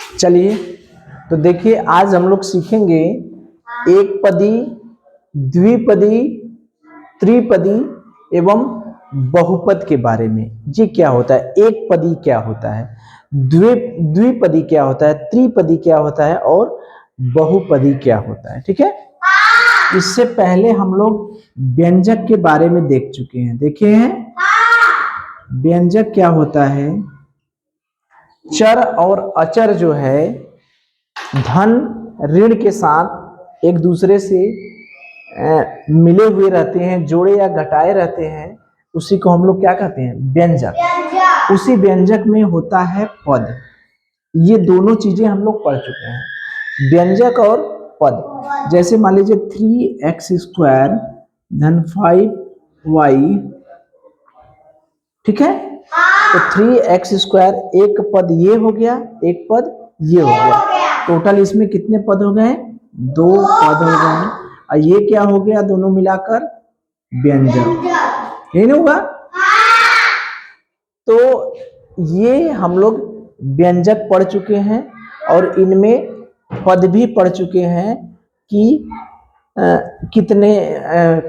चलिए तो देखिए, आज हम लोग सीखेंगे एक पदी, द्विपदी, त्रिपदी एवं बहुपद के बारे में। ये क्या होता है, एक पदी क्या होता है, द्विपदी क्या होता है, त्रिपदी क्या होता है और बहुपदी क्या होता है। ठीक है, इससे पहले हम लोग व्यंजक के बारे में देख चुके हैं, देखे हैं। व्यंजक क्या होता है, चर और अचर जो है धन ऋण के साथ एक दूसरे से मिले हुए रहते हैं, जोड़े या घटाए रहते हैं, उसी को हम लोग क्या कहते हैं, व्यंजक। उसी व्यंजक में होता है पद। ये दोनों चीजें हम लोग पढ़ चुके हैं, व्यंजक और पद। जैसे मान लीजिए 3x² धन 5y, ठीक है। तो 3x² एक पद ये हो गया, एक पद ये हो गया, टोटल इसमें कितने पद हो गए, 2 पद हो गए। और ये क्या हो गया, दोनों मिलाकर व्यंजक, यही ना होगा। तो ये हम लोग व्यंजक पढ़ चुके हैं और इनमें पद भी पढ़ चुके हैं कि कितने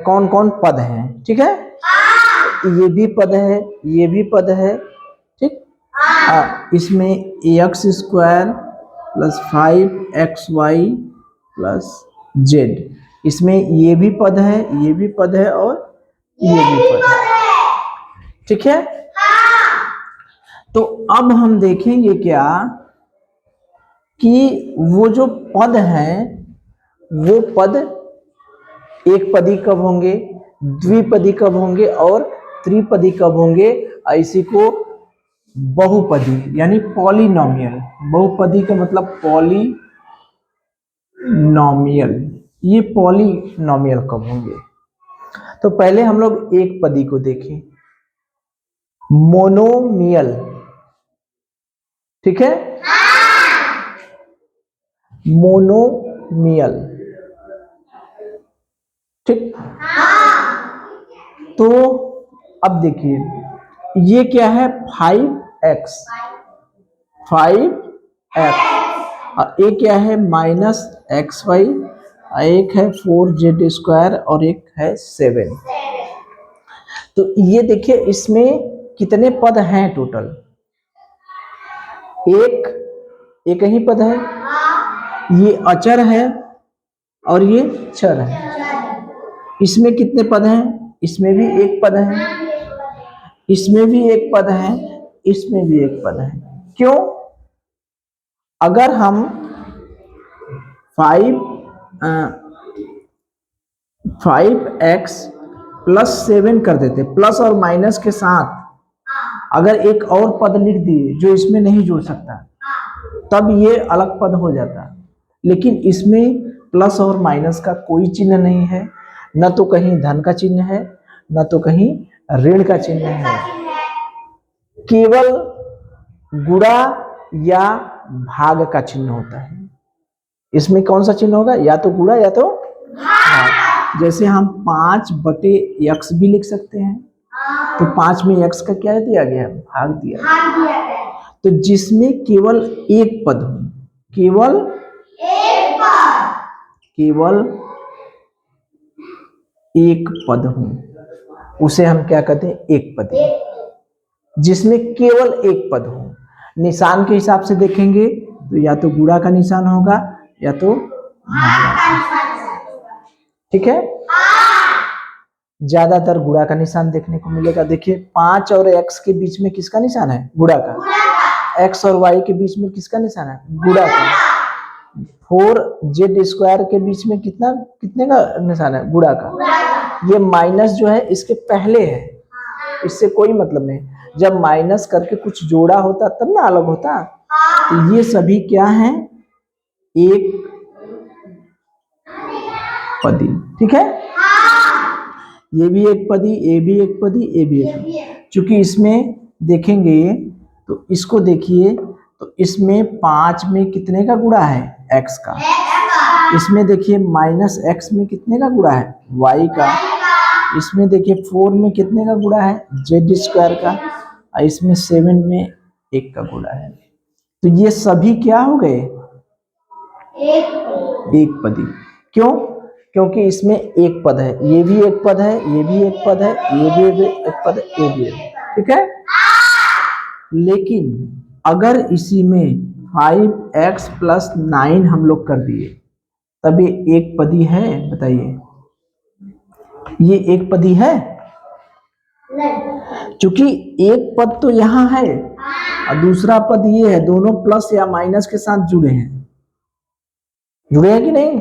कौन कौन पद हैं। ठीक है, ये भी पद है, ये भी पद है, ठीक। इसमें x² + 5xy + z, इसमें ये भी पद है, ये भी पद है और ये भी पद है। ठीक है, तो अब हम देखेंगे क्या कि वो जो पद हैं वो पद एक पदी कब होंगे, द्विपदी कब होंगे और त्रिपदी कब होंगे। इसी को बहुपदी यानी पॉलिनोमियल, बहुपदी का मतलब पॉलिनोमियल, ये पॉलिनोमियल कब होंगे। तो पहले हम लोग एक पदी को देखें, मोनोमियल। ठीक है, मोनोमियल, ठीक। तो अब देखिए, ये क्या है, 5x, 5x, और एक क्या है -xy, एक है 4z² और एक है 7। तो ये देखिए, इसमें कितने पद हैं टोटल, एक ही पद है। ये अचर है और ये चर है। इसमें कितने पद हैं, इसमें भी एक पद है, इसमें भी एक पद है, इसमें भी एक पद है। क्यों, अगर हम 5x + 7 कर देते, प्लस और माइनस के साथ अगर एक और पद लिख दिए जो इसमें नहीं जुड़ सकता, तब ये अलग पद हो जाता। लेकिन इसमें प्लस और माइनस का कोई चिन्ह नहीं है, न तो कहीं धन का चिन्ह है, न तो कहीं ऋण का चिन्ह है, केवल गुणा या भाग का चिन्ह होता है। इसमें कौन सा चिन्ह होगा, या तो गुणा या तो भाग। जैसे हम 5/x भी लिख सकते हैं, तो 5 में x का क्या दिया गया, भाग दिया गया। तो जिसमें केवल एक पद हो, केवल एक पद हो, उसे हम क्या कहते हैं, एक पदी। जिसमें केवल एक पद हो, निशान के हिसाब से देखेंगे तो या तो गुणा का निशान होगा या तो ठीक है, ज्यादातर गुणा का निशान देखने को मिलेगा। देखिए 5 और x के बीच में किसका निशान है, गुणा का। x और y के बीच में किसका निशान है, गुणा का। 4z² के बीच में कितने का निशान है, गुणा का। ये माइनस जो है इसके पहले है, इससे कोई मतलब नहीं। जब माइनस करके कुछ जोड़ा होता तब ना अलग होता। तो ये सभी क्या है, एक पदी। ठीक है, ये भी एक पदी, ये भी एक पदी, ये भी एक पदी। चूंकि इसमें देखेंगे तो इसको देखिए, तो इसमें 5 में कितने का गुणा है, x का। इसमें देखिए -x में कितने का गुणा है, y का। इसमें देखिए 4 में कितने का गुणा है, z² का। और इसमें 7 में 1 का गुणा है। तो ये सभी क्या हो गए, एक पदी। क्यों? क्योंकि इसमें एक पद है, ये भी एक पद है, ये भी एक पद है, ये भी एक पद है, ये भी एक, ठीक है। लेकिन अगर इसी में 5x + 9 हम लोग कर दिए तब ये एक पदी है? बताइए, ये एक पदी है? क्योंकि एक पद तो यहाँ है और दूसरा पद ये है, दोनों प्लस या माइनस के साथ जुड़े हैं, जुड़े हैं कि नहीं?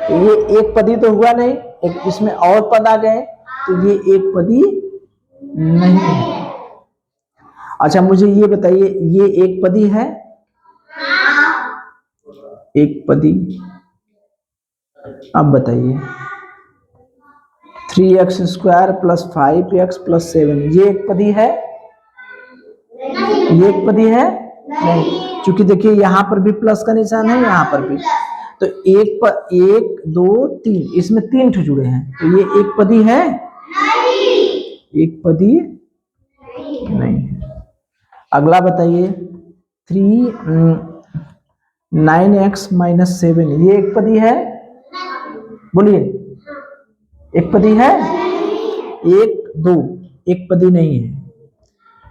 तो ये एक पदी तो हुआ नहीं, एक इसमें और पद आ गए, तो ये एक पदी नहीं है। अच्छा मुझे ये बताइए, ये एक पदी है? एक पदी। अब बताइए, 3x² + 5x + 7 ये एक पदी है? ये एक पदी है? नहीं, क्योंकि देखिए यहाँ पर भी प्लस का निशान है, यहाँ पर भी, तो एक पर 1 2 3, इसमें 3 ठो जुड़े हैं, तो ये एक पदी है? एक पदी नहीं है। अगला बताइए, 9x - 7 ये एक पदी है? बोलिए, एक पदी है? 1 2 एक पदी नहीं है,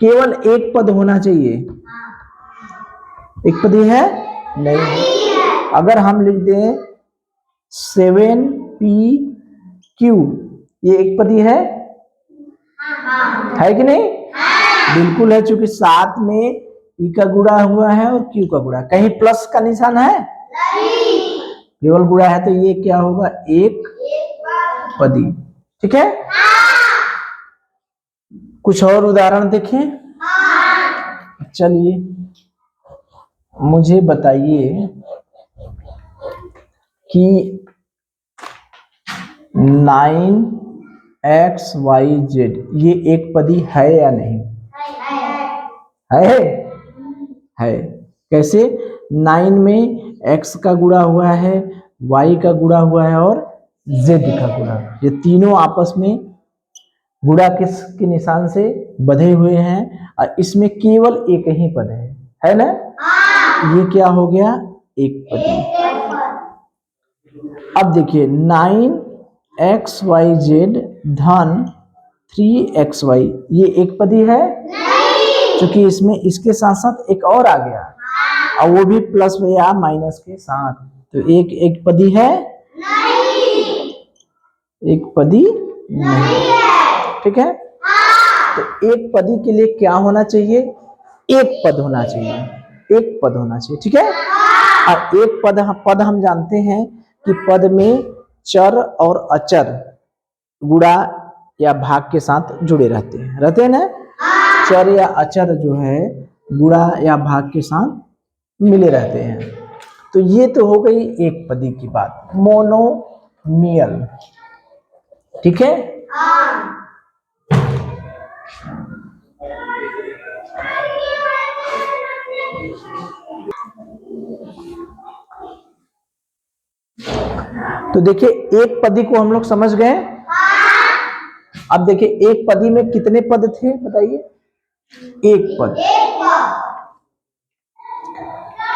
केवल एक पद होना चाहिए। एक पदी है? नहीं है। अगर हम लिख दें 7pq, ये एक पदी है? है कि नहीं? बिल्कुल है, क्योंकि साथ में p का गुणा हुआ है और q का गुणा, कहीं प्लस का निशान है? केवल गुणा है, तो ये क्या होगा, एक पदी, ठीक है। कुछ और उदाहरण देखें। चलिए मुझे बताइए कि 9xyz ये एक पदी है या नहीं? है। कैसे? 9 में x का गुणा हुआ है, y का गुणा हुआ है और z का गुणा, ये तीनों आपस में गुणा के निशान से बंधे हुए हैं और इसमें केवल एक ही पद है ना? ये क्या हो गया, एक पदी। अब देखिए 9xyz धन 3xy ये एक पदी है? क्योंकि इसमें इसके साथ साथ एक और आ गया और वो भी प्लस या माइनस के साथ, तो एक पदी है? एक पदी नहीं, ठीक है। तो एक पदी के लिए क्या होना चाहिए, एक पद होना चाहिए, एक पद होना चाहिए, ठीक है। और एक पद हम जानते हैं कि पद में चर और अचर गुणा या भाग के साथ जुड़े रहते हैं ना। चर या अचर जो है गुणा या भाग के साथ मिले रहते हैं। तो ये तो हो गई एक पदी की बात, मोनोमियल, ठीक है। तो देखिए एक पदी को हम लोग समझ गए। अब देखिए एक पदी में कितने पद थे बताइए? एक पद,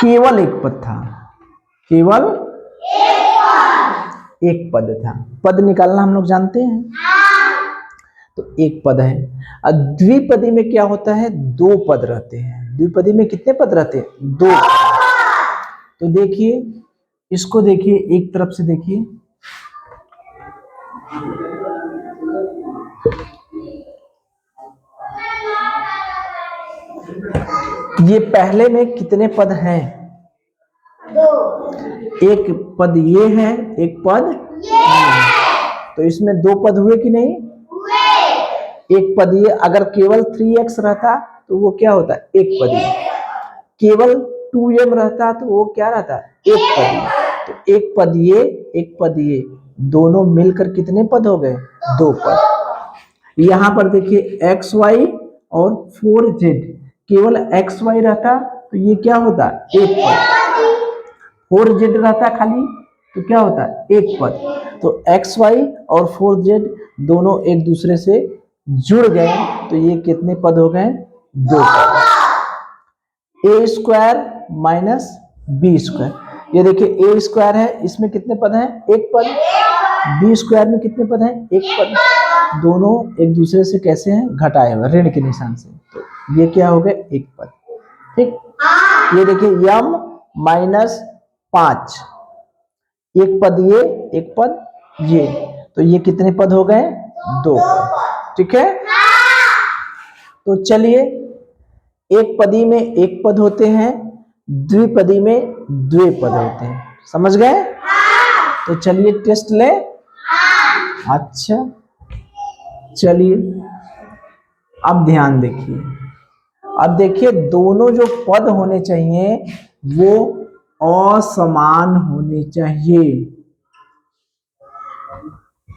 केवल एक पद था, केवल एक पद था। पद निकालना हम लोग जानते हैं, तो एक पद है। और द्विपदी में क्या होता है, दो पद रहते हैं। द्विपदी में कितने पद रहते हैं? दो। तो देखिए इसको देखिए, एक तरफ से देखिए, ये पहले में कितने पद हैं? एक पद ये है, एक पद ये है, तो इसमें दो पद हुए कि नहीं? एक पद ये, अगर केवल 3x रहता तो वो क्या होता, एक पदी। केवल 2m रहता तो वो क्या रहता, एक पदी। तो एक पद ये, एक पद ये, दोनों मिलकर कितने पद हो गए? दो पद। यहां पर देखिए xy और 4z, केवल xy रहता तो ये क्या होता, एक पद। 4z रहता खाली तो क्या होता, एक पद। तो xy और 4z दोनों एक दूसरे से जुड़ गए तो ये कितने पद हो गए? दो पद। ए स्क्वायर माइनस बी स्क्वायर। ये देखिए ए स्क्वायर है, इसमें कितने पद हैं? एक पद। बी स्क्वायर में कितने पद हैं? एक पद। दोनों एक दूसरे से कैसे हैं? घटाए हुए, ऋण के निशान से। तो ये क्या हो गया? एक पद। ठीक। ये देखिए यम माइनस 5, एक पद ये, एक पद ये, तो ये कितने पद हो गए? 2 पद। ठीक है। तो चलिए, एक पदी में एक पद होते हैं, द्विपदी में द्वे पद होते हैं। समझ गए? तो चलिए टेस्ट ले। अच्छा, चलिए अब ध्यान देखिए। अब देखिए, दोनों जो पद होने चाहिए वो असमान होने चाहिए।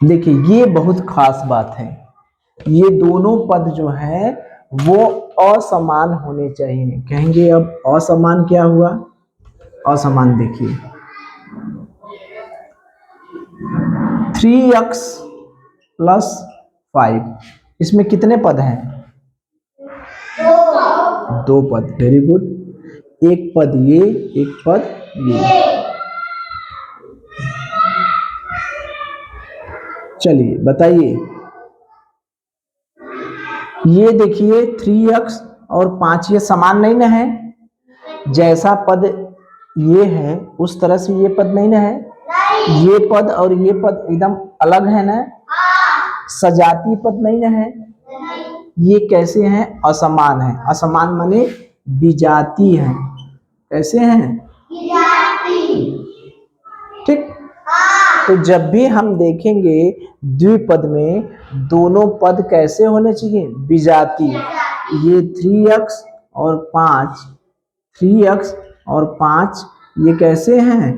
देखिए ये बहुत खास बात है, ये दोनों पद जो है वो असमान होने चाहिए। कहेंगे अब असमान क्या हुआ? असमान देखिए, 3x प्लस 5, इसमें कितने पद हैं? 2 पद। Very good. एक पद ये, एक पद ये। चलिए बताइए, ये देखिए 3x और 5 ये समान नहीं ना है? जैसा पद ये है उस तरह से ये पद नहीं ना है? ये पद और ये पद एकदम अलग है ना? सजाती पद नहीं ना है? ये कैसे हैं? असमान है। असमान माने विजाती है। कैसे हैं? ठीक। तो जब भी हम देखेंगे द्विपद में दोनों पद कैसे होने चाहिए? विजाती। ये 3x और 5, 3x और 5 ये कैसे हैं?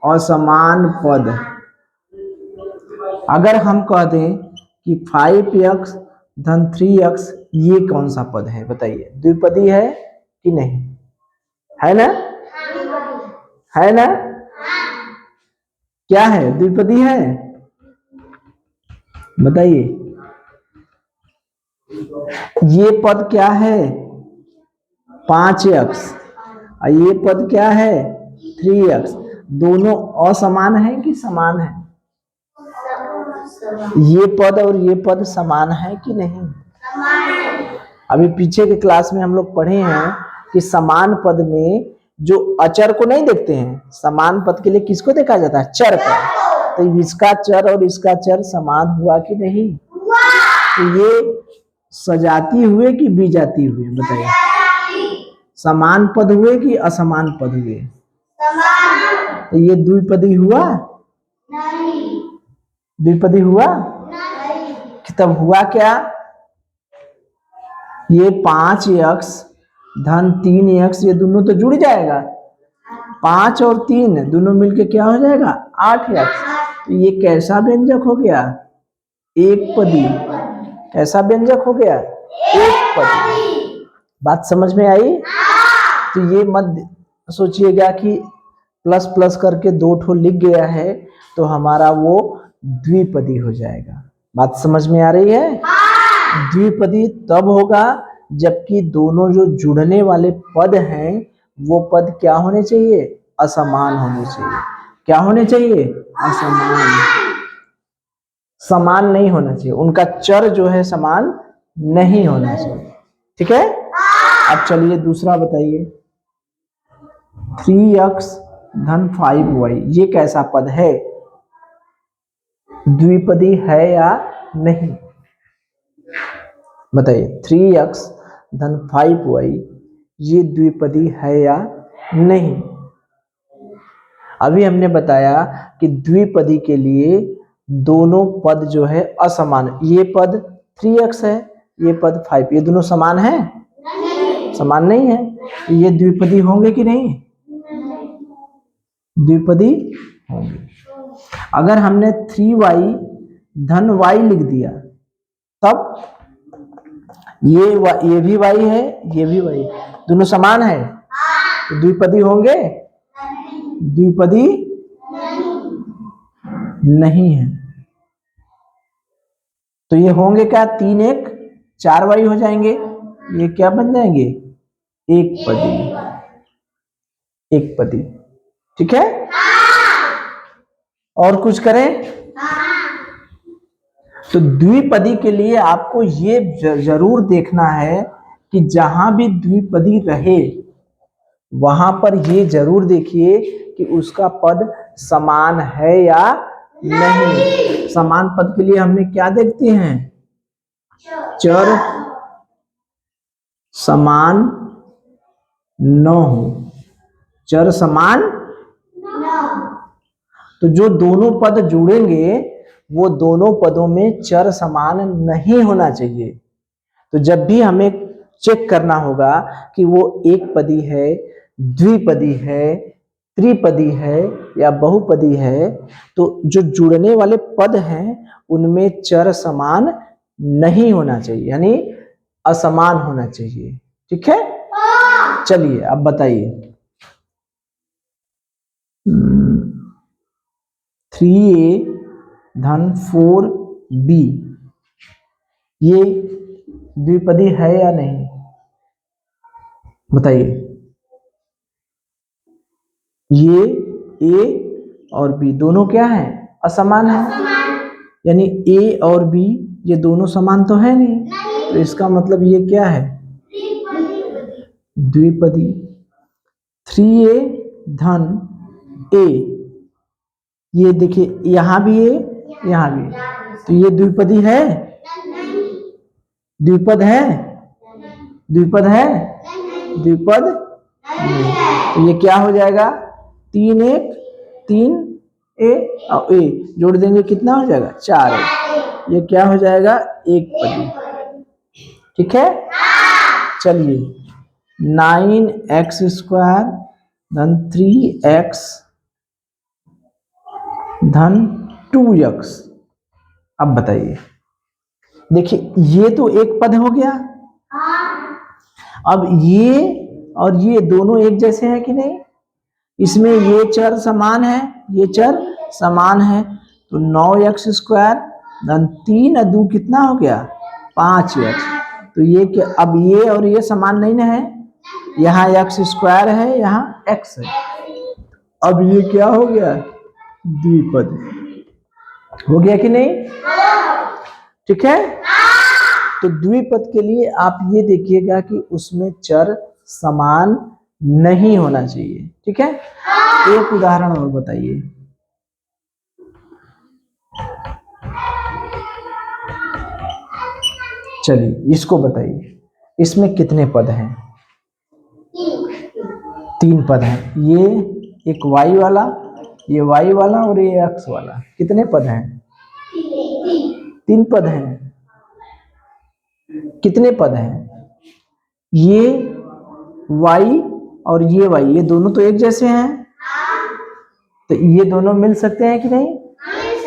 असमान पद। अगर हम कह दें कि 5x धन 3x ये कौन सा पद है? बताइए, द्विपदी है कि नहीं? है ना? है ना? क्या है? द्विपदी है? बताइए। ये पद क्या है? 5x और ये पद क्या है? 3x। दोनों असमान है कि समान है? ये पद और ये पद समान है कि नहीं? अभी पीछे के क्लास में हम लोग पढ़े हैं कि समान पद में जो अचर को नहीं देखते हैं, समान पद के लिए किसको देखा जाता है? चर को। तो इसका चर और इसका चर समान हुआ कि नहीं? तो ये सजाती हुए कि विजाती हुए? बताइए, समान पद हुए कि असमान पद हुए? तो ये द्विपदी हुआ? द्विपदी हुआ? तब हुआ क्या? ये 5x धन 3x ये दोनों तो जुड़ जाएगा, 5 और 3 दोनों मिलके क्या हो जाएगा? 8x। तो ये कैसा व्यंजक हो गया? एक पदी। कैसा व्यंजक हो गया? एक पदी। बात समझ में आई? तो ये मत सोचिएगा कि प्लस प्लस करके 2 ठो लिख गया है तो हमारा वो द्विपदी हो जाएगा। बात समझ में आ रही है? द्विपदी तब होगा जबकि दोनों जो जुड़ने वाले पद हैं वो पद क्या होने चाहिए? असमान होने चाहिए। क्या होने चाहिए? असमान। समान नहीं होना चाहिए, उनका चर जो है समान नहीं होना चाहिए। ठीक है। अब चलिए दूसरा बताइए, 3x धन 5y ये कैसा पद है? द्विपदी है या नहीं? बताइए, 3x धन 5y ये द्विपदी है या नहीं? अभी हमने बताया कि द्विपदी के लिए दोनों पद जो है असमान। ये पद 3x है, ये पद 5, ये दोनों समान है? समान नहीं है। ये द्विपदी होंगे कि नहीं? द्विपदी होंगे। अगर हमने 3y धन y लिख दिया तब ये भी y है, ये भी y, दोनों समान है तो द्विपदी होंगे? द्विपदी नहीं है। तो ये होंगे क्या? 3 1 4y हो जाएंगे। ये क्या बन जाएंगे? एक पदी, एक पदी। ठीक है, और कुछ करें? तो द्विपदी के लिए आपको ये जरूर देखना है कि जहां भी द्विपदी रहे वहां पर ये जरूर देखिए कि उसका पद समान है या नहीं। समान पद के लिए हमने क्या देखते हैं? चर समान न हो, चर समान। तो जो दोनों पद जुड़ेंगे वो दोनों पदों में चर समान नहीं होना चाहिए। तो जब भी हमें चेक करना होगा कि वो एक पदी है, द्विपदी है, त्रिपदी है या बहुपदी है, तो जो जुड़ने वाले पद हैं उनमें चर समान नहीं होना चाहिए, यानी असमान होना चाहिए। ठीक है, चलिए अब बताइए। 3a धन 4b ये द्विपदी है या नहीं? बताइए। ये a और b दोनों क्या है? असमान है, यानी a और b ये दोनों समान तो है नहीं, तो इसका मतलब ये क्या है? द्विपदी। 3a धन a, ये देखिए यहां भी a यहां भी, तो ये द्विपदी है? द्विपद है? द्विपद है? द्विपद नहीं। तो ये क्या हो जाएगा? 3 1 3 a और a जोड़ देंगे कितना हो जाएगा? 4a। ये क्या हो जाएगा? एक पदी। ठीक है, चलिए 9x स्क्वायर धन 3x धन 2x। अब बताइए, देखिए ये तो एक पद हो गया। अब ये और ये दोनों एक जैसे हैं कि नहीं? इसमें ये चर समान है, ये चर समान है, तो 9x स्क्वायर धन 3 और 2 कितना हो गया? 5x। तो ये क्या, अब ये और ये समान नहीं ना है, यहाँ x स्क्वायर है, यहाँ x है। अब ये क्या हो गया? द्विपद हो गया कि नहीं? ठीक है, तो द्विपद के लिए आप ये देखिएगा कि उसमें चर समान नहीं होना चाहिए। ठीक है, एक उदाहरण और बताइए। चलिए इसको बताइए, इसमें कितने पद हैं? 3 पद हैं। ये एक y वाला, ये y वाला और ये x वाला। कितने पद हैं? 3 पद हैं। कितने पद हैं? ये y और ये y, ये दोनों तो एक जैसे हैं, तो ये दोनों मिल सकते हैं कि नहीं?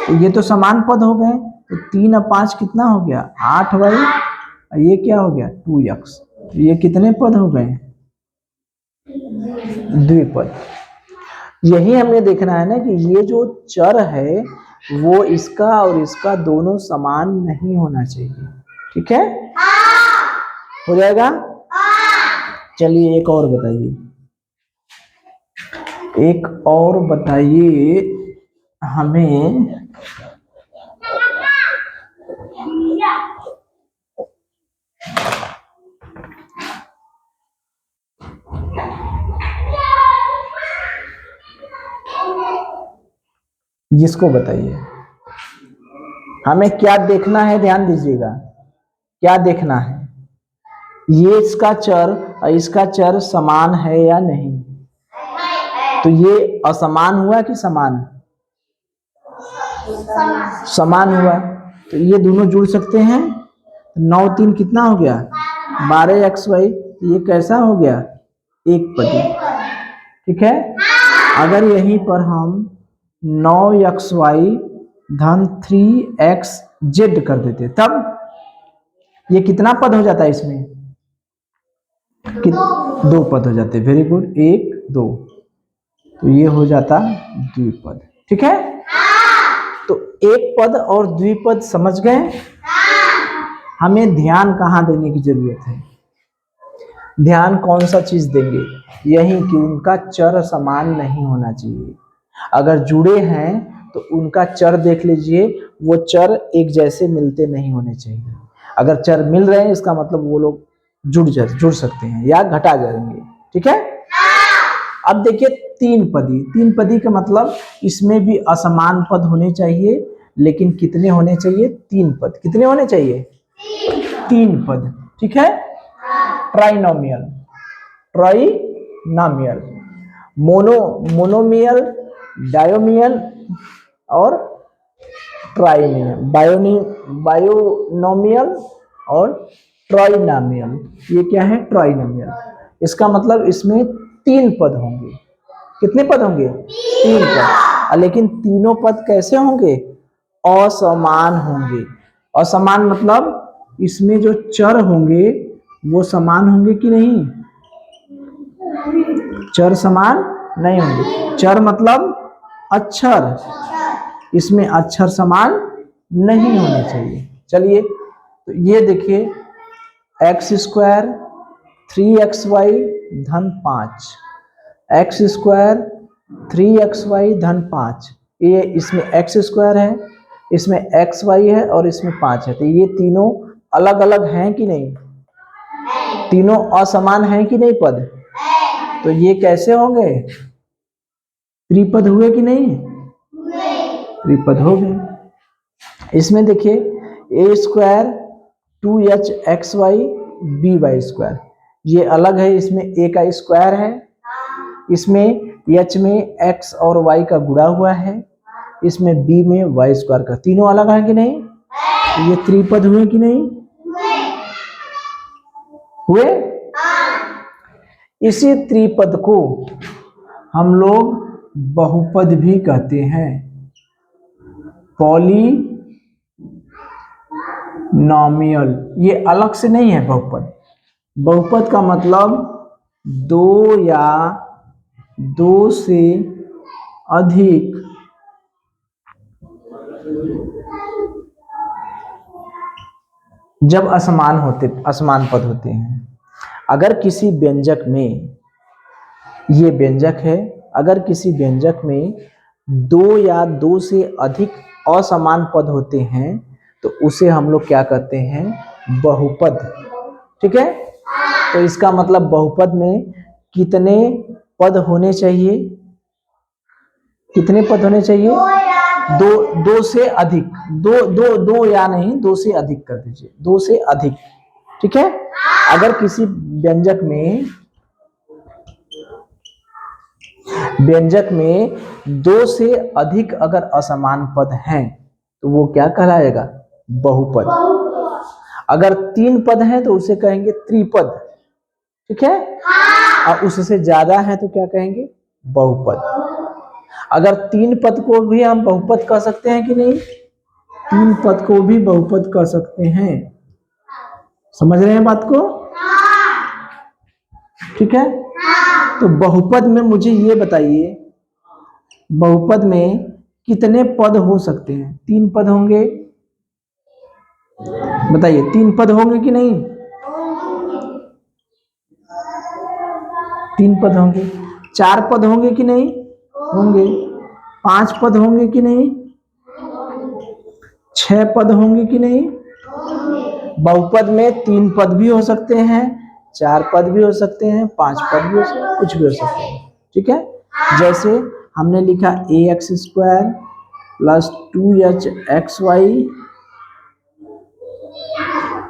तो ये तो समान पद हो गए। तो 3 और 5 कितना हो गया? 8y। ये क्या हो गया? 2x। तो ये कितने पद हो गए? द्विपद। यही हमने देखना है ना कि ये जो चर है वो इसका और इसका दोनों समान नहीं होना चाहिए। ठीक है, हो जाएगा। चलिए एक और बताइए, एक और बताइए हमें। इसको बताइए, हमें क्या देखना है? ध्यान दीजिएगा, क्या देखना है? ये इसका चर और इसका चर समान है या नहीं? तो ये असमान हुआ कि समान? समान हुआ, तो ये दोनों जुड़ सकते हैं। 9 3 कितना हो गया? 12xy। ये कैसा हो गया? एक पदी। ठीक है, अगर यहीं पर हम 9xy धन 3xz कर देते तब ये कितना पद हो जाता है? इसमें 2 पद हो जाते। वेरी गुड, 1 2, तो ये हो जाता द्विपद। ठीक है, तो एक पद और द्विपद समझ गए। हमें ध्यान कहाँ देने की जरूरत है? ध्यान कौन सा चीज देंगे, यही कि उनका चर समान नहीं होना चाहिए। अगर जुड़े हैं तो उनका चर देख लीजिए, वो चर एक जैसे मिलते नहीं होने चाहिए। अगर चर मिल रहे हैं इसका मतलब वो लोग जुड़ सकते हैं या घटा जाएंगे। ठीक है। अब देखिए तीन पदी का मतलब इसमें भी असमान पद होने चाहिए, लेकिन कितने होने चाहिए, तीन पद। कितने होने चाहिए, तीन पद। ठीक है। ट्राइनोमियल, ट्राइनोमियल, मोनोमियल, डायोमियल और ट्राइनियल, बायोनोमियल और ट्राइनोमियल। ये क्या है, ट्राइनोमियल। इसका मतलब इसमें तीन पद होंगे। कितने पद होंगे, तीन पद। लेकिन तीनों पद कैसे होंगे, असमान होंगे। असमान मतलब इसमें जो चर होंगे वो समान होंगे कि नहीं, चर समान नहीं होंगे। चर मतलब अक्षर, इसमें अक्षर समान नहीं होने चाहिए। चलिए तो ये देखिए, एक्स स्क्वायर 3xy धन 5, एक्स स्क्वायर 3xy धन 5, ये इसमें एक्स स्क्वायर है, इसमें एक्स वाई है और इसमें 5 है। तो ये तीनों अलग अलग हैं कि नहीं, तीनों असमान हैं कि नहीं पद, तो ये कैसे होंगे, त्रिपद हुए कि नहीं, त्रिपद हो गए। इसमें देखिए ए स्क्वायर 2hxy by स्क्वायर, ये अलग है, इसमें ए का स्क्वायर है, इसमें एच में एक्स और वाई का गुणा हुआ है, इसमें बी में वाई स्क्वायर का, तीनों अलग है कि नहीं, तो ये त्रिपद हुए कि नहीं हुए। इसी त्रिपद को हम लोग बहुपद भी कहते हैं, पॉलीनोमियल। ये अलग से नहीं है बहुपद। बहुपद का मतलब दो या दो से अधिक जब असमान पद होते हैं। अगर किसी व्यंजक में, ये व्यंजक है, अगर किसी व्यंजक में दो या दो से अधिक असमान पद होते हैं तो उसे हम लोग क्या कहते हैं, बहुपद। ठीक है। तो इसका मतलब बहुपद में कितने पद होने चाहिए, कितने पद होने चाहिए, दो से अधिक, दो या नहीं, दो से अधिक कर दीजिए, दो से अधिक। ठीक है। अगर किसी व्यंजक में दो से अधिक अगर असमान पद हैं तो वो क्या कहलाएगा, बहुपद। अगर तीन पद हैं तो उसे कहेंगे त्रिपद। ठीक है। और उससे ज्यादा है तो क्या कहेंगे, बहुपद। अगर तीन पद को भी हम बहुपद कह सकते हैं कि नहीं, तीन पद को भी बहुपद कह सकते हैं। समझ रहे हैं बात को। ठीक है। तो बहुपद में मुझे ये बताइए, बहुपद में कितने पद हो सकते हैं, तीन पद होंगे, बताइए तीन पद होंगे कि नहीं, तीन पद होंगे। चार पद होंगे कि नहीं होंगे, पांच पद होंगे कि नहीं, छह पद होंगे कि नहीं। बहुपद में तीन पद भी हो सकते हैं, चार पद भी हो सकते हैं, पांच पद भी हो सकते हैं, कुछ भी हो सकते हैं। ठीक है। जैसे हमने लिखा a x square plus 2hxy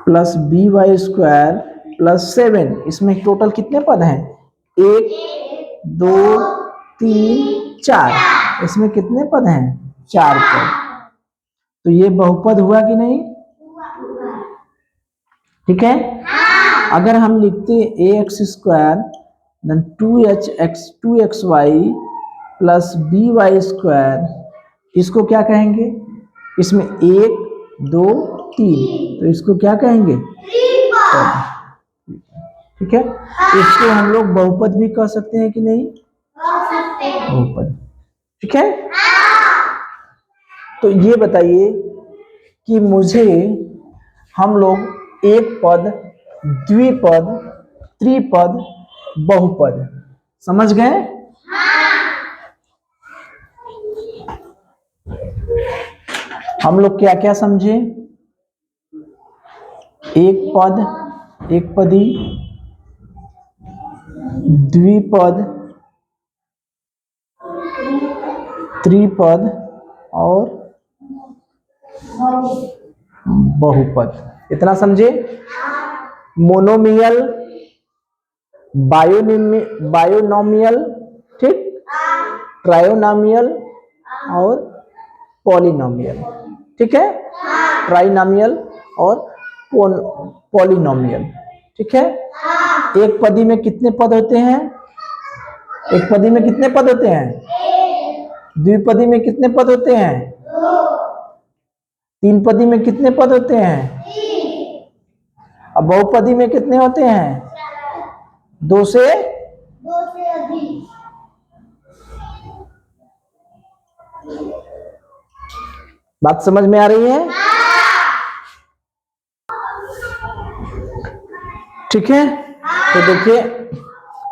plus b y square plus 7, इसमें टोटल कितने पद हैं, एक दो तीन चार, इसमें कितने पद हैं, चार पद। तो ये बहुपद हुआ कि नहीं। ठीक है। अगर हम लिखते a x square then 2xy plus b y square, इसको क्या कहेंगे, इसमें एक दो तीन, तो इसको क्या कहेंगे, ठीक है। इसको हम लोग बहुपद भी कह सकते हैं कि नहीं, बहुपद। ठीक है। तो ये बताइए कि मुझे हम लोग एक पद, द्विपद, त्रिपद, बहुपद। समझ गए? हम लोग क्या क्या समझे? एक पद, एक पदी, द्विपद, त्रिपद और बहुपद। इतना समझे? मोनोमियल, बायोनोमियल, ठीक, ट्रायोनोमियल और पॉलिनोमियल। ठीक है? ट्राइनोमियल और पॉलिनोमियल। ठीक है? एक पदी में कितने पद होते हैं? एक पदी में कितने पद होते हैं? द्विपदी में कितने पद होते हैं? तीन पदी में कितने पद होते हैं? अब बहुपदी में कितने होते हैं? दो से अधिक। बात समझ में आ रही है? ठीक है? तो देखिए,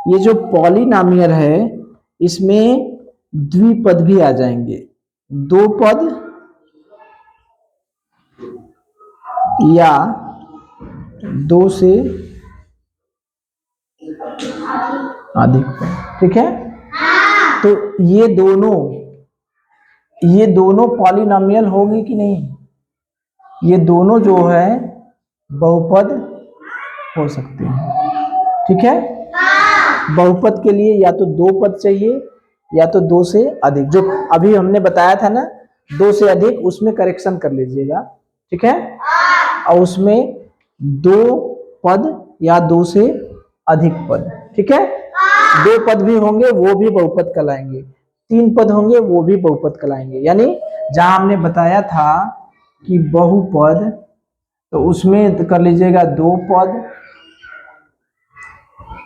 ये जो पॉलिनोमियल है इसमें द्विपद भी आ जाएंगे, दो पद या दो से अधिक पद। ठीक है? तो ये दोनों पॉलिनोमियल होंगे कि नहीं? ये दोनों जो है बहुपद हो सकते हैं। ठीक है? बहुपद के लिए या तो दो पद चाहिए या तो दो से अधिक। जो अभी हमने बताया था ना, दो से अधिक, उसमें करेक्शन कर लीजिएगा। ठीक है? और उसमें दो पद या दो से अधिक पद। ठीक है? दो पद भी होंगे वो भी बहुपद कहलाएंगे, तीन पद होंगे वो भी बहुपद कहलाएंगे। यानी जहां हमने बताया था कि बहुपद, तो उसमें कर लीजिएगा दो पद,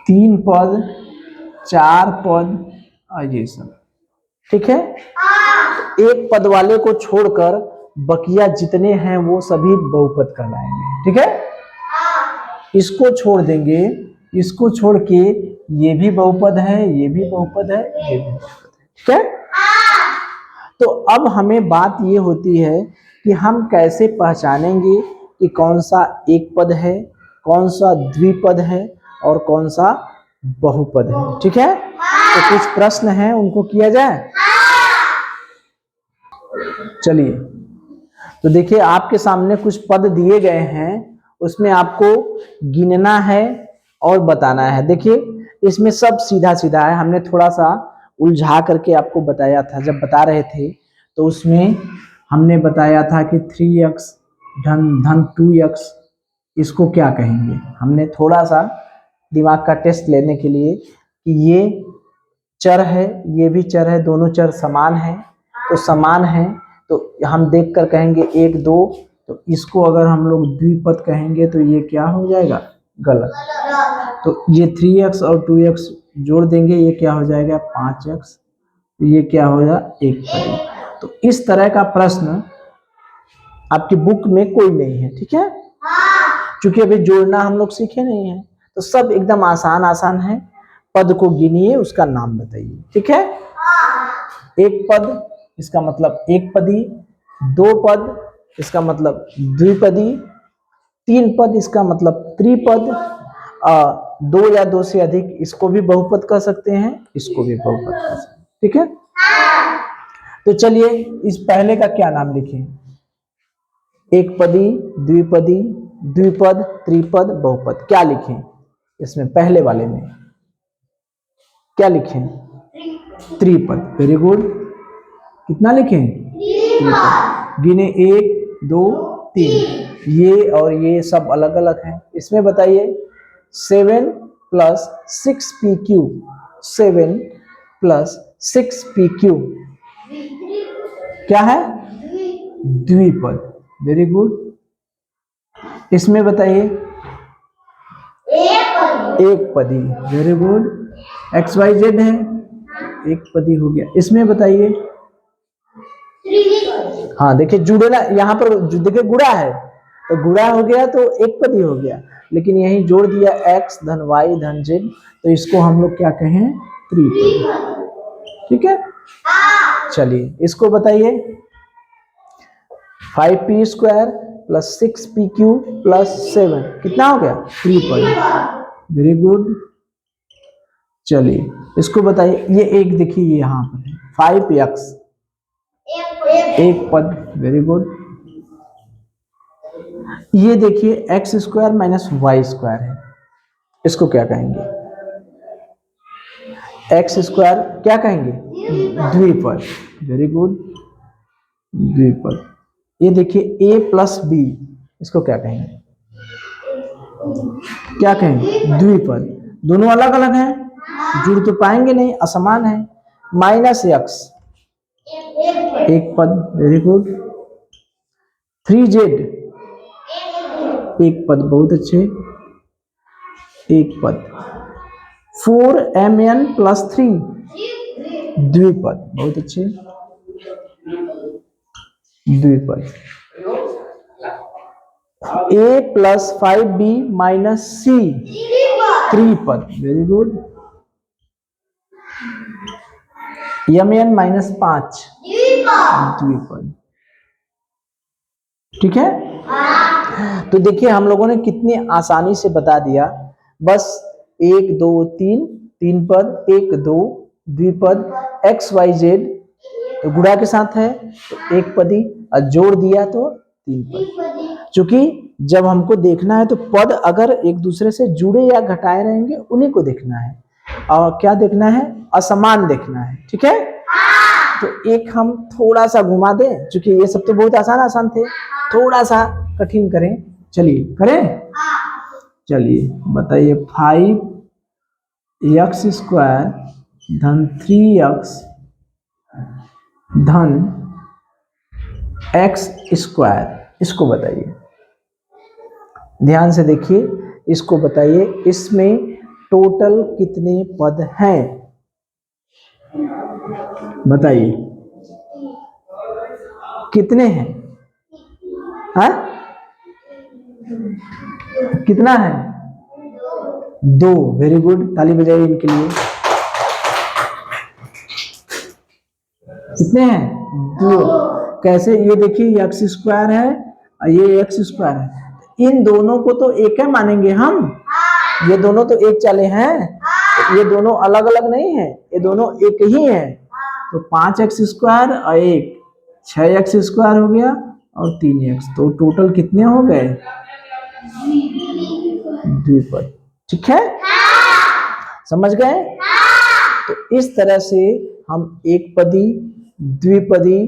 तीन पद, चार पद और ये सब। ठीक है? एक पद वाले को छोड़कर बकिया जितने हैं वो सभी बहुपद कहलाएंगे। ठीक है? इसको छोड़ देंगे, इसको छोड़ के ये भी बहुपद है, ये भी बहुपद है, ये भी बहुपद है। ठीक है? तो अब हमें बात ये होती है कि हम कैसे पहचानेंगे कि कौन सा एक पद है, कौन सा द्विपद है और कौन सा बहुपद है। ठीक है? तो कुछ प्रश्न हैं, उनको किया जाए। चलिए, तो देखिए आपके सामने कुछ पद दिए गए हैं, उसमें आपको गिनना है और बताना है। देखिए इसमें सब सीधा सीधा है, हमने थोड़ा सा उलझा करके आपको बताया था। जब बता रहे थे तो उसमें हमने बताया था कि 3x धन 2x इसको क्या कहेंगे। हमने थोड़ा सा दिमाग का टेस्ट लेने के लिए कि ये चर है, ये भी चर है, दोनों चर समान है, तो समान है तो हम देख कर कहेंगे एक दो, तो इसको अगर हम लोग द्विपद कहेंगे तो ये क्या हो जाएगा? गलत। तो ये 3x और 2x जोड़ देंगे, ये क्या हो जाएगा? 5x। ये क्या होगा? एक पदी। तो इस तरह का प्रश्न आपकी बुक में कोई नहीं है। ठीक है? क्योंकि अभी जोड़ना हम लोग सीखे नहीं है, तो सब एकदम आसान है। पद को गिनिए, उसका नाम बताइए। ठीक है? एक पद इसका मतलब एक पदी, दो पद इसका मतलब द्विपदी, तीन पद इसका मतलब त्रिपद, दो या दो से अधिक इसको भी बहुपद कह सकते हैं, इसको भी बहुपद कह सकते हैं। ठीक है? तो चलिए इस पहले का क्या नाम लिखें? एक पदी, द्विपदी, द्विपद, त्रिपद, बहुपद। क्या लिखें इसमें? पहले वाले में क्या लिखें? त्रिपद। Very good. कितना लिखें? त्रिपद। गिने 1 2 3। ये और ये सब अलग अलग हैं। इसमें बताइए 7 + 6pq, 7 + 6pq क्या है? द्विपद। Very good. इसमें बताइए एक पदी। Very good. XYZ है, एक पदी हो गया। इसमें बताइए, हाँ देखिए जुड़ेला, यहाँ पर देखिए गुड़ा है, तो गुड़ा हो गया तो एक पदी हो गया। लेकिन यही जोड़ दिया x धन y धन z, तो इसको हम लोग क्या कहें, त्रिपद। ठीक है, चलिए इसको बताइए। 5p² प्लस 6pq प्लस 7 कितना हो गया, त्रिपद। Very good. चलिए इसको बताइए, ये एक देखिए यहाँ पर 5x एक पद, वेरी गुड। ये देखिए x² माइनस y² है, इसको क्या कहेंगे, x² क्या कहेंगे, द्विपद। Very good, द्विपद। ये देखिए a प्लस b, इसको क्या कहेंगे, क्या कहेंगे, द्विपद। दोनों अलग अलग हैं, जुड़ तो पाएंगे नहीं, असमान है। माइनस x एक पद, वेरी गुड। 3z एक पद, बहुत अच्छे, एक पद। 4mn प्लस 3 द्विपद, बहुत अच्छे, द्विपद। a plus 5b minus c त्रिपद, वेरी गुड। mn माइनस 5 द्विपद। ठीक है, तो देखिए हम लोगों ने कितनी आसानी से बता दिया, बस 1 2 3 तीन पद, 1 2 द्विपद, x y z तो गुणा के साथ है तो एक पदी, और जोड़ दिया तो तीन पद। क्योंकि जब हमको देखना है तो पद अगर एक दूसरे से जुड़े या घटाए रहेंगे उन्हीं को देखना है, और क्या देखना है, असमान देखना है। ठीक है, तो एक हम थोड़ा सा घुमा दें, क्योंकि ये सब तो बहुत आसान आसान थे, थोड़ा सा कठिन करें। चलिए करें, चलिए बताइए। 5x² धन 3x धन x², इसको बताइए, ध्यान से देखिए, इसको बताइए, इसमें टोटल कितने पद हैं, बताइए कितने हैं, हाँ कितना है, 2। वेरी गुड, ताली बजाइए इनके लिए। कितने हैं, 2। कैसे, ये देखिए x² है और ये x² है, इन दोनों को तो एक है मानेंगे हम, ये दोनों तो एक चले हैं, ये दोनों अलग अलग नहीं है, ये दोनों एक ही है। तो 5x² और 1 6x² हो गया और 3x, तो टोटल कितने हो गए, द्विपद। ठीक है, समझ गए। तो इस तरह से हम एक पदी, द्विपदी,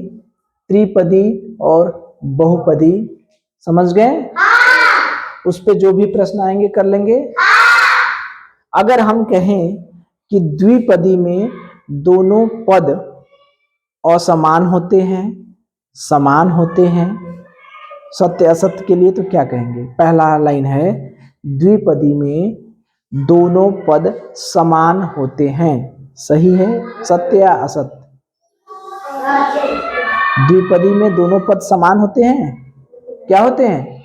त्रिपदी और बहुपदी समझ गए। उस पे जो भी प्रश्न आएंगे कर लेंगे। अगर हम कहें कि द्विपदी में दोनों पद असमान होते हैं, समान होते हैं, सत्य असत्य के लिए तो क्या कहेंगे, पहला लाइन है, द्विपदी में दोनों पद समान होते हैं, सही है, सत्य या असत्य, द्विपदी में दोनों पद समान होते हैं, क्या होते हैं,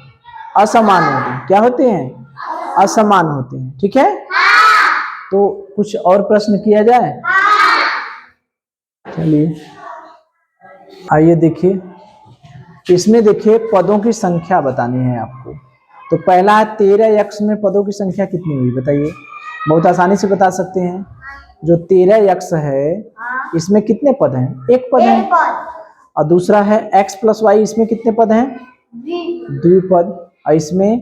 असमान होते हैं, क्या होते हैं, असमान होते हैं। ठीक है, तो कुछ और प्रश्न किया जाए, चलिए आइए देखिए, इसमें देखिए पदों की संख्या बतानी है आपको। तो पहला है 13x में पदों की संख्या कितनी हुई, बताइए, बहुत आसानी से बता सकते हैं। जो 13x है इसमें कितने पद हैं, एक पद है, और दूसरा है x प्लस वाई, इसमें कितने पद हैं, द्विपद, और इसमें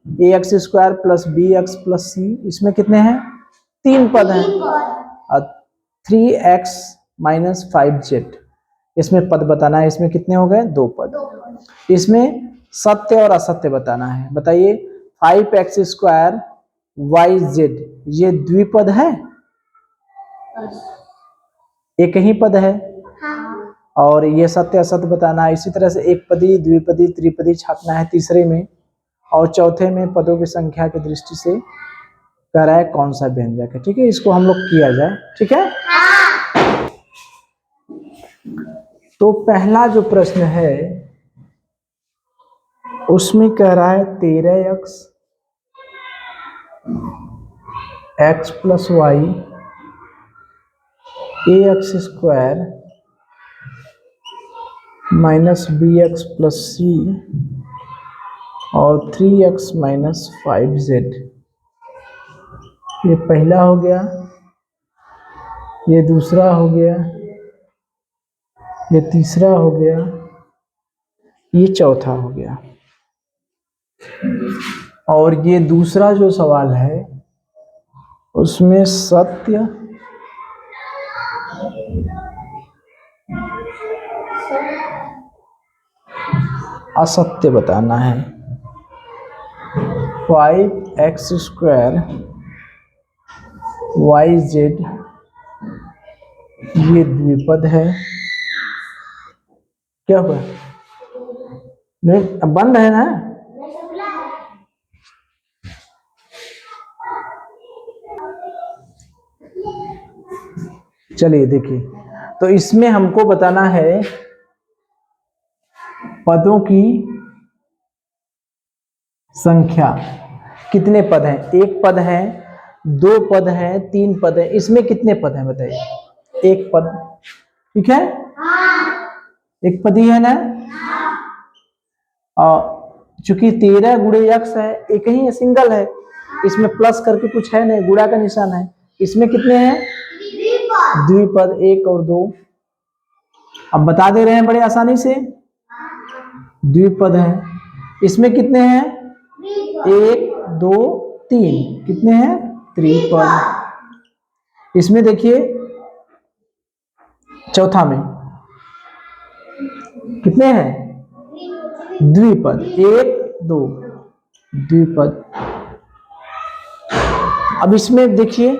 ax² plus bx plus c, इसमें कितने हैं, 3 पद हैं, और 3x माइनस 5z, इसमें पद बताना है, इसमें कितने हो गए, 2 पद। इसमें सत्य और असत्य बताना है, बताइए। 5x² yz ये द्विपद है, एक ही पद है, और ये सत्य असत्य बताना है। इसी तरह से एक पदी, द्विपदी, त्रिपदी छापना है तीसरे में, और चौथे में पदों की संख्या की दृष्टि से कह रहा है कौन सा व्यंजक है। ठीक है, इसको हम लोग किया जाए। ठीक है, तो पहला जो प्रश्न है उसमें कह रहा है 13x x plus y a x square minus b x plus c और 3x माइनस 5z। ये पहला हो गया, ये दूसरा हो गया, ये तीसरा हो गया, ये चौथा हो गया। और ये दूसरा जो सवाल है उसमें सत्य असत्य बताना है। 5x स्क्वायर YZ ये द्विपद है। क्या हुआ? नहीं, अब बंद है ना। चलिए देखिए, तो इसमें हमको बताना है पदों की संख्या। कितने पद हैं? एक पद है, दो पद है, तीन पद है। इसमें कितने पद हैं बताइए? एक पद। ठीक है, एक पद ही है ना। और चूंकि 13 गुणे x है, एक ही है, सिंगल है, इसमें प्लस करके कुछ है नहीं, गुणा का निशान है। इसमें कितने हैं? द्विपद, एक और दो। अब बता दे रहे हैं बड़े आसानी से, द्विपद है। इसमें कितने हैं? एक, दो, तीन। कितने हैं? त्रिपद। इसमें देखिए चौथा में कितने हैं? द्विपद, एक, दो, द्विपद। अब इसमें देखिए,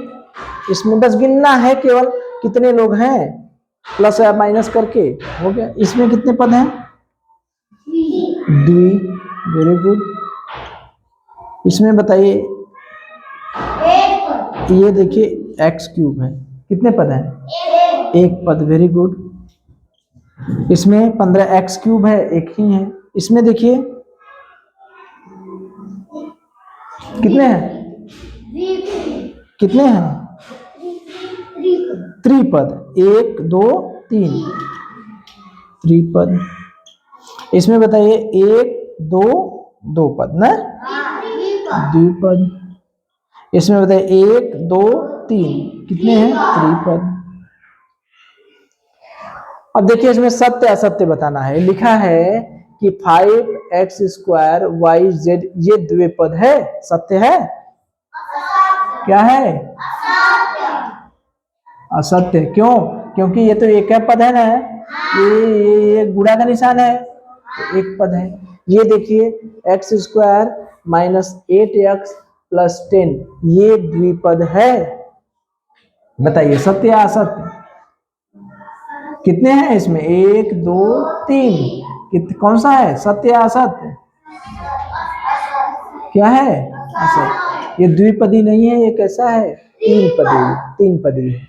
इसमें बस गिनना है केवल कितने लोग हैं, प्लस या माइनस करके हो गया। इसमें कितने पद हैं? द्वि। Very good. इसमें बताइए, ये देखिए x क्यूब है, कितने पद हैं? एक पद। Very good. इसमें 15x क्यूब है, एक ही है। इसमें देखिए कितने हैं? कितने हैं? त्रिपद, एक, दो, तीन, त्रिपद। इसमें बताइए एक, दो, दो पद ना, द्विपद। इसमें बताइए एक, दो, तीन, कितने हैं? त्रिपद। अब देखिए इसमें सत्य असत्य बताना है। लिखा है कि 5x स्क्वायर YZ ये द्विपद है, सत्य है? क्या है? असत्य। क्यों? क्योंकि ये तो एक पद है ना, ये गुणा का निशान है, तो एक पद है। ये देखिए x square minus 8x plus 10 ये द्विपद है। बताइए सत्य या असत्य? कितने हैं इसमें? एक, दो, तीन। कौन सा है, सत्य या असत्य? क्या है? असत्य। ये द्विपदी नहीं है, ये कैसा है? तीन पदी है।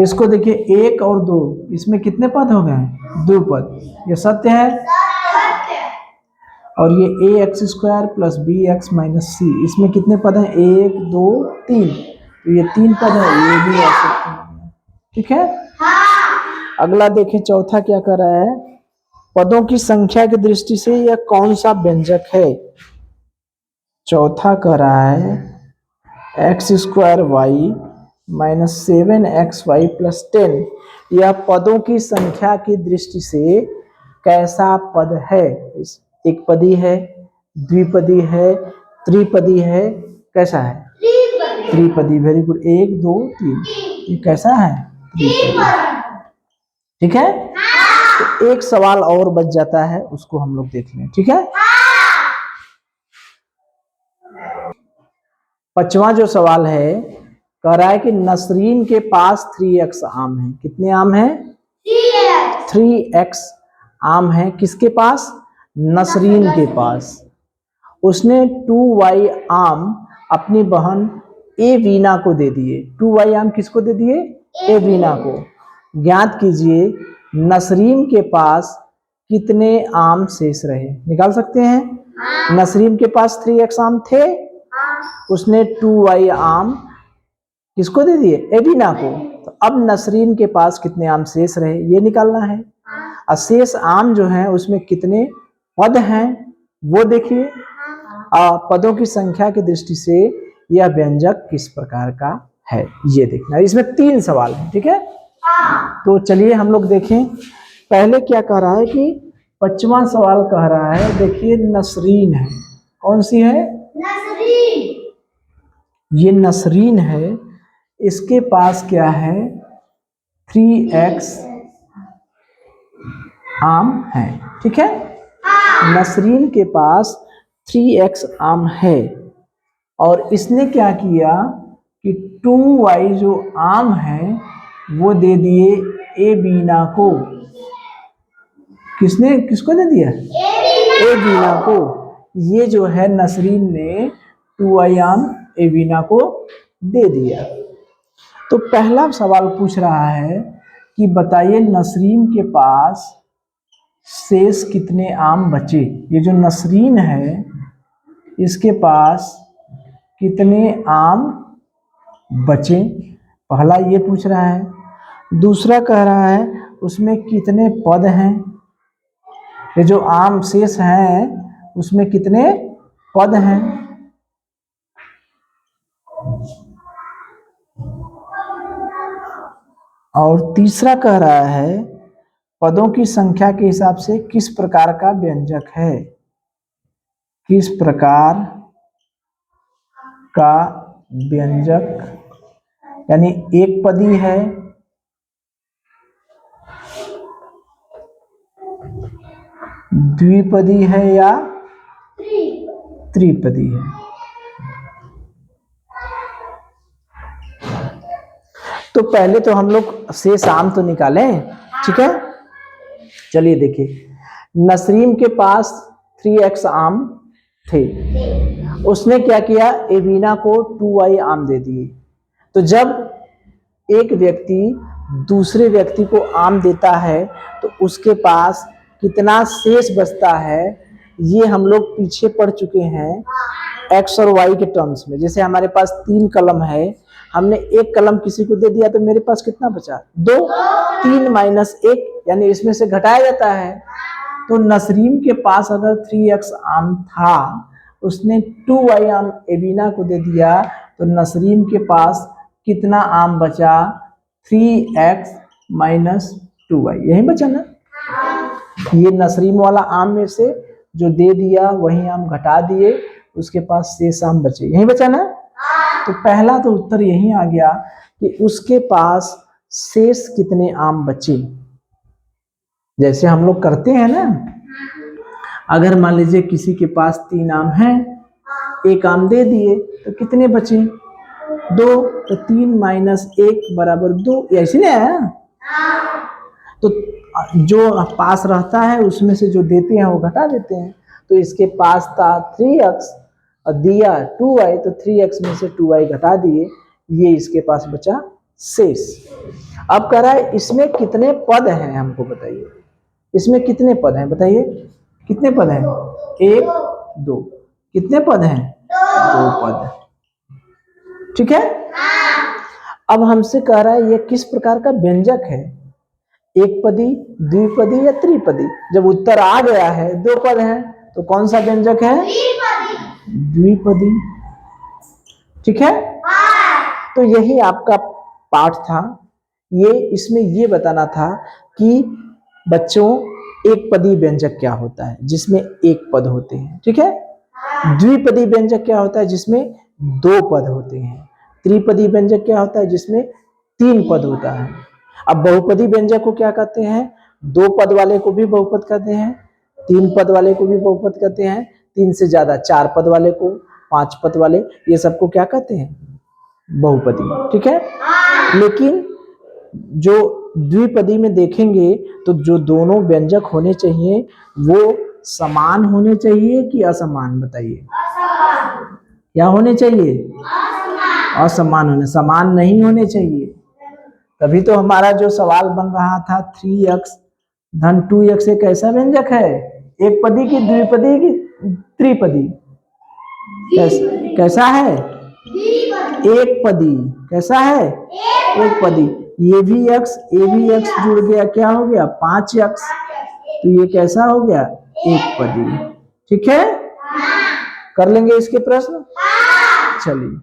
इसको देखिए एक और दो, इसमें कितने पद हो गए? दो पद। ये सत्य है। और ये a x square plus b x minus c, इसमें कितने पद हैं? एक, दो, तीन। तो ये तीन पद है, ये भी असत्य है। ठीक है। अगला देखें, चौथा क्या कर रहा है? पदों की संख्या की दृष्टि से यह कौन सा व्यंजक है? चौथा कह रहा है x square y minus 7xy plus 10 यह पदों की संख्या की दृष्टि से कैसा पद है? एक पदी है, द्विपदी है, त्रिपदी है, कैसा है? त्रिपदी। Very good. एक, दो, तीन, ये कैसा है? त्रिपदी। ठीक है। तो एक सवाल और बच जाता है, उसको हम लोग देख लें। ठीक है। पांचवा जो सवाल है, कह रहा है कि नसरीन के पास 3x आम है। कितने आम है? 3x आम है। किसके पास? नसरीन के पास। उसने 2y आम अपनी बहन ए वीना को दे दिए। 2y आम किसको दे दिए? ए वीना को। ज्ञात कीजिए नसरीन के पास कितने आम शेष रहे। निकाल सकते हैं? नसरीन के पास 3x आम थे, उसने 2y आम किसको दे दिए, एविना को। तो अब नसरीन के पास कितने आम शेष रहे ये निकालना है। और शेष आम जो है उसमें कितने पद हैं वो देखिए। पदों की संख्या की दृष्टि से यह व्यंजक किस प्रकार का है ये देखना है। इसमें 3 सवाल है, ठीक है। तो चलिए हम लोग देखें। पहले क्या कह रहा है कि 5वां सवाल कह रहा है, देखिए नसरीन है। कौन सी है, नसरीन। ये नसरीन है, इसके पास क्या है, 3x आम है, ठीक है। नसरीन के पास 3x आम है और इसने क्या किया कि 2y जो आम है वो दे दिए ए बीना को। किसने किसको दे दिया, ए बीना को। ये जो है नसरीन ने 2y आम ए बीना को दे दिया। तो पहला सवाल पूछ रहा है कि बताइए नसरीन के पास शेष कितने आम बचे। ये जो नसरीन है इसके पास कितने आम बचे, पहला ये पूछ रहा है। दूसरा कह रहा है उसमें कितने पद हैं, ये जो आम शेष हैं उसमें कितने पद हैं। और तीसरा कह रहा है पदों की संख्या के हिसाब से किस प्रकार का व्यंजक है, किस प्रकार का व्यंजक, यानी एक पदी है, द्विपदी है या त्रिपदी है। तो पहले तो हम लोग शेष आम तो निकालें, ठीक है। चलिए देखिए, नसरीन के पास 3x आम थे, उसने क्या किया, एविना को 2y आम दे दिए। तो जब एक व्यक्ति दूसरे व्यक्ति को आम देता है तो उसके पास कितना शेष बचता है, ये हम लोग पीछे पढ़ चुके हैं x और y के टर्म्स में। जैसे हमारे पास 3 कलम है, हमने एक कलम किसी को दे दिया तो मेरे पास कितना बचा, 2। 3 माइनस 1 यानी इसमें से घटाया जाता है। तो नसरीन के पास अगर 3x आम था, उसने 2y आम एविना को दे दिया, तो नसरीन के पास कितना आम बचा, 3x माइनस 2y, यही बचा ना। ये नसरीन वाला आम में से जो दे दिया वही आम घटा दिए, उसके पास शेष आम बचे, यही बचा ना। तो पहला तो उत्तर यही आ गया कि उसके पास शेष कितने आम बचे। जैसे हम लोग करते हैं ना, अगर मान लीजिए किसी के पास 3 आम हैं, एक आम दे दिए तो कितने बचे, 2। तो 3 माइनस 1 बराबर 2, ऐसे नहीं आया। तो जो पास रहता है उसमें से जो देते हैं वो घटा देते हैं। तो इसके पास था 3x और दिया 2y, तो 3x में से 2y घटा दिए, ये इसके पास बचा शेष। अब कह रहा है इसमें कितने पद हैं, हमको बताइए इसमें कितने पद हैं, बताइए कितने पद हैं, 1 2, कितने पद हैं, 2 पद, ठीक है। अब हमसे कह रहा है ये किस प्रकार का व्यंजक है, एक पदी, द्विपदी या त्रिपदी। जब उत्तर आ गया है 2 पद हैं तो कौन सा व्यंजक है, द्विपदी, ठीक है। तो यही आपका पाठ था। ये इसमें ये बताना था कि बच्चों एक पदी व्यंजक क्या होता है जिसमें 1 पद होते हैं, ठीक है। द्विपदी व्यंजक क्या होता है जिसमें 2 पद होते हैं। त्रिपदी व्यंजक क्या होता है जिसमें 3 पद होता है। अब बहुपदी व्यंजक को क्या कहते हैं, 2 पद वाले को भी बहुपद कहते हैं, 3 पद वाले को भी बहुपद कहते हैं, 3 से ज्यादा 4 पद वाले को, 5 पद वाले, ये सबको क्या कहते हैं, बहुपदी, ठीक है। लेकिन जो द्विपदी में देखेंगे तो जो दोनों व्यंजक होने चाहिए वो समान होने चाहिए कि असमान, बताइए क्या होने चाहिए, असमान होने, समान नहीं होने चाहिए। तभी तो हमारा जो सवाल बन रहा था 3x धन 2x एक ऐसा व्यंजक है, एक पदी की, द्विपदी की, त्रिपदी। कैसा है? एक पदी। कैसा है? एक पदी। ये भी x, ये भी x जुड़ गया, क्या हो गया? 5x। तो ये कैसा हो गया? एक पदी। ठीक है, कर लेंगे इसके प्रश्न। चलिए।